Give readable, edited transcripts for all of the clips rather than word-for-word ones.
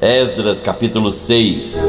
Esdras capítulo 6.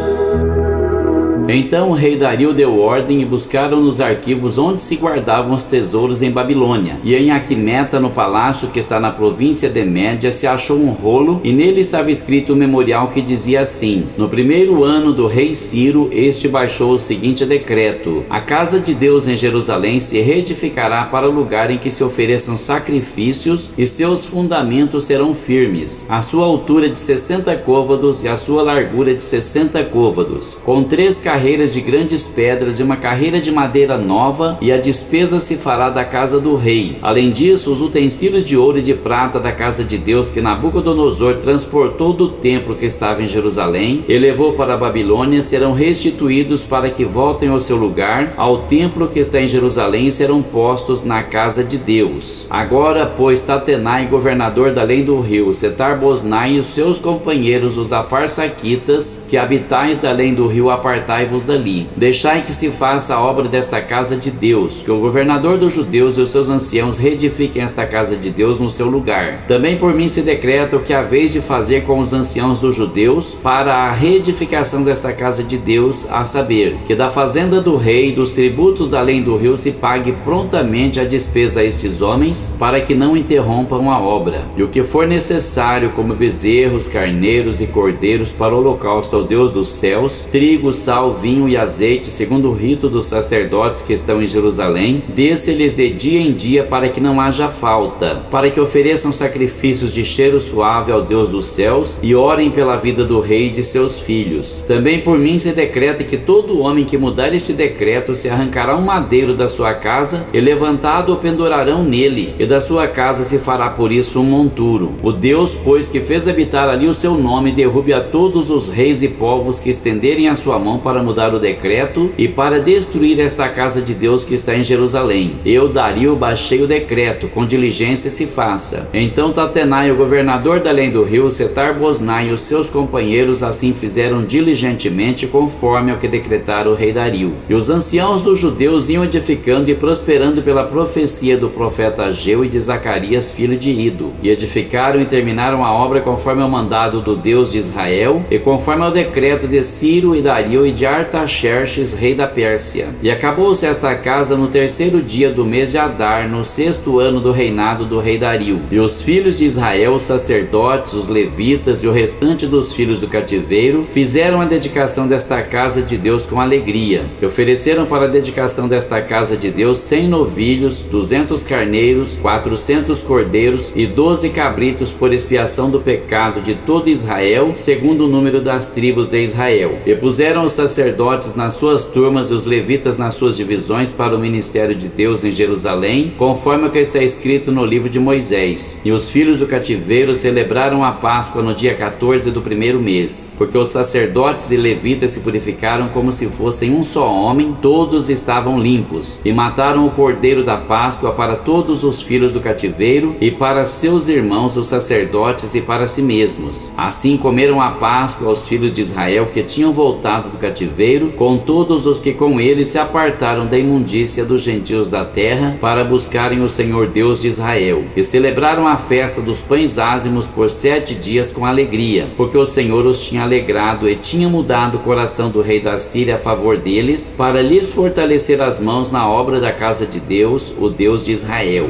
Então o rei Dario deu ordem e buscaram nos arquivos onde se guardavam os tesouros em Babilônia. E em Aquimeta, no palácio que está na província de Média, se achou um rolo e nele estava escrito um memorial que dizia assim: no primeiro ano do rei Ciro, este baixou o seguinte decreto: a casa de Deus em Jerusalém se reedificará para o lugar em que se ofereçam sacrifícios e seus fundamentos serão firmes. A sua altura de 60 côvados e a sua largura de 60 côvados, com 3 carreiras de grandes pedras e uma carreira de madeira nova, e a despesa se fará da casa do rei. Além disso, os utensílios de ouro e de prata da casa de Deus que Nabucodonosor transportou do templo que estava em Jerusalém e levou para a Babilônia serão restituídos para que voltem ao seu lugar, ao templo que está em Jerusalém, e serão postos na casa de Deus. Agora, pois, Tatenai, governador da além do rio, Setar-Boznai e os seus companheiros, os afarsaquitas, que habitais da além do rio, apartai-vos dali. Deixai que se faça a obra desta casa de Deus, que o governador dos judeus e os seus anciãos reedifiquem esta casa de Deus no seu lugar. Também por mim se decreta o que haveis de fazer com os anciãos dos judeus para a reedificação desta casa de Deus, a saber, que da fazenda do rei e dos tributos da além do rio se pague prontamente a despesa a estes homens, para que não interrompam a obra. E o que for necessário, como bezerros, carneiros e cordeiros para o holocausto ao Deus dos céus, trigo, sal, vinho e azeite, segundo o rito dos sacerdotes que estão em Jerusalém, dê-se-lhes de dia em dia, para que não haja falta, para que ofereçam sacrifícios de cheiro suave ao Deus dos céus e orem pela vida do rei e de seus filhos. Também por mim se decreta que todo homem que mudar este decreto se arrancará um madeiro da sua casa e levantado o pendurarão nele, e da sua casa se fará por isso um monturo. O Deus, pois, que fez habitar ali o seu nome, derrube a todos os reis e povos que estenderem a sua mão para mudar o decreto e para destruir esta casa de Deus que está em Jerusalém. Eu, Dario, baixei o decreto, com diligência se faça. Então Tatenai, o governador da além do rio, Setar-Boznai e os seus companheiros assim fizeram diligentemente, conforme ao que decretara o rei Dario. E os anciãos dos judeus iam edificando e prosperando pela profecia do profeta Ageu e de Zacarias, filho de Ido. E edificaram e terminaram a obra conforme ao mandado do Deus de Israel e conforme ao decreto de Ciro e Dario e de Artaxerxes, rei da Pérsia. E acabou-se esta casa no 3º dia do mês de Adar, no 6º ano do reinado do rei Dario. E os filhos de Israel, os sacerdotes, os levitas e o restante dos filhos do cativeiro fizeram a dedicação desta casa de Deus com alegria. E ofereceram para a dedicação desta casa de Deus 100 novilhos, 200 carneiros, 400 cordeiros e 12 cabritos por expiação do pecado de todo Israel, segundo o número das tribos de Israel. E puseram os sacerdotes nas suas turmas e os levitas nas suas divisões para o ministério de Deus em Jerusalém, conforme o que está escrito no livro de Moisés. E os filhos do cativeiro celebraram a Páscoa no dia 14 do 1º mês, porque os sacerdotes e levitas se purificaram como se fossem um só homem, todos estavam limpos, e mataram o cordeiro da Páscoa para todos os filhos do cativeiro e para seus irmãos os sacerdotes e para si mesmos. Assim comeram a Páscoa aos filhos de Israel que tinham voltado do cativeiro, com todos os que com eles se apartaram da imundícia dos gentios da terra para buscarem o Senhor Deus de Israel. E celebraram a festa dos pães ázimos por 7 dias com alegria, porque o Senhor os tinha alegrado e tinha mudado o coração do rei da Síria a favor deles, para lhes fortalecer as mãos na obra da casa de Deus, o Deus de Israel.